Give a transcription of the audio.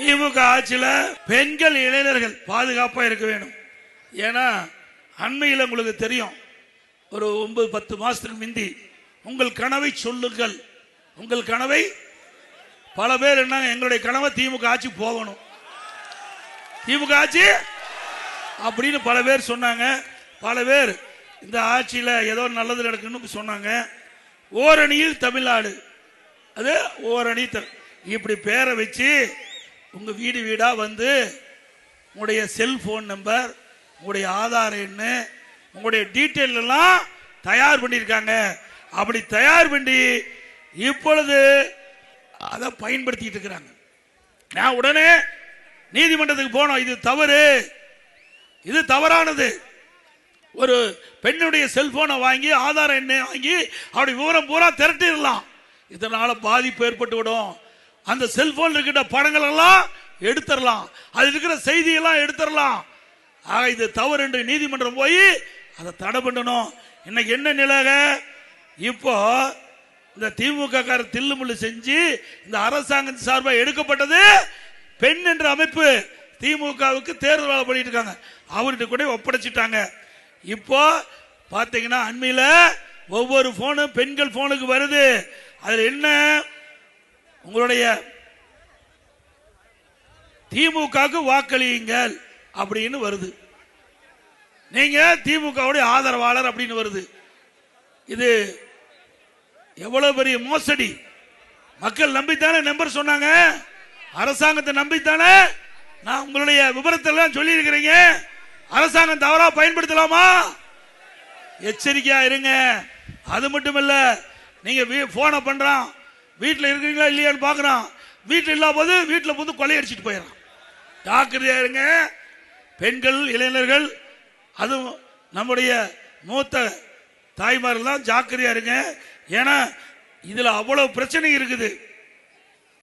திமுக ஆட்சியில பெண்கள் இளைஞர்கள் பாதுகாப்பா இருக்க வேணும். ஏன்னா அண்மையில் உங்களுக்கு தெரியும், ஒரு 9-10 மாசத்துக்கு முந்தி உங்கள் கனவை சொல்லுங்கள், உங்கள் கனவை, பல பேர் என்ன எங்களுடைய கனவை திமுக ஆட்சி போகணும், திமுக ஆட்சி அப்படின்னு பல பேர் சொன்னாங்க. பல பேர் இந்த ஆட்சியில ஏதோ நல்லது நடக்குன்னு சொன்னாங்க. ஓரணியில் தமிழ்நாடு, அது ஓரணி இப்படி பேரை வச்சு உங்க வீடு வீடா வந்து உங்களுடைய செல்போன் நம்பர், உங்களுடைய ஆதார் எண், உங்களுடைய டீட்டெயில் எல்லாம் தயார் பண்ணியிருக்காங்க. அப்படி தயார் பண்ணி இப்பொழுது அதை பயன்படுத்திட்டு இருக்கிறாங்க. நான் உடனே நீதிமன்றத்துக்கு போனோம். இது தவறு, இது தவறானது. ஒரு பெண்ணுடைய செல்போனை வாங்கி ஆதார் எண்ணை வாங்கி அப்படி விவரம் பூரா திரட்டிடலாம். இதனால பாதிப்பு ஏற்பட்டு விடும். அந்த செல்போன் இருக்கிற படங்கள் எல்லாம் எடுத்துடலாம், அது இருக்கிற செய்தியெல்லாம் எடுத்துடலாம். ஆக இது தவறு என்று நீதிமன்றம் போய் அதை தடை பண்ணணும். இன்னைக்கு என்ன நிலைக, இப்போ இந்த திமுக தில்லுமுள்ளு செஞ்சு இந்த அரசாங்கம் சார்பாக எடுக்கப்பட்டது பெண் என்ற அமைப்பு திமுகவுக்கு தேர்தல் வேலை பண்ணிட்டு இருக்காங்க, அவர்கிட்ட கூட ஒப்படைச்சிட்டாங்க. இப்போ பாத்தீங்கன்னா அண்மையில ஒவ்வொரு போனும் பெண்கள் போனுக்கு வருது. அதுல என்ன, உங்களுடைய திமுகவுக்கு வாக்களியுங்கள் அப்படின்னு வருது, நீங்க திமுகவுடைய ஆதரவாளர் அப்படின்னு வருது. இது எவ்வளவு பெரிய மோசடி! மக்கள் நம்பித்தானே நம்பர் சொன்னாங்க, அரசாங்கத்தை நம்பித்தானே நான் உங்களுடைய விவரத்தை எல்லாம் சொல்லி இருக்கிறீங்க. அரசாங்கம் தவறா பயன்படுத்தலாமா? எச்சரிக்கையா இருங்க. அது மட்டும் இல்ல, நீங்க போனை பண்றான், வீட்டில் இருக்கிறீங்களா இல்லையான்னு பாக்குறான், வீட்டில் இல்லாத போது வீட்டில் வந்து கொள்ளையடிச்சிட்டு போயிடறான். ஜாக்கிரதையா இருங்க பெண்கள், இளைஞர்கள், அதுவும் நம்முடைய மூத்த தாய்மார்கள் தான் ஜாக்கிரதையா இருங்க. ஏன்னா இதுல அவ்வளவு பிரச்சனை இருக்குது.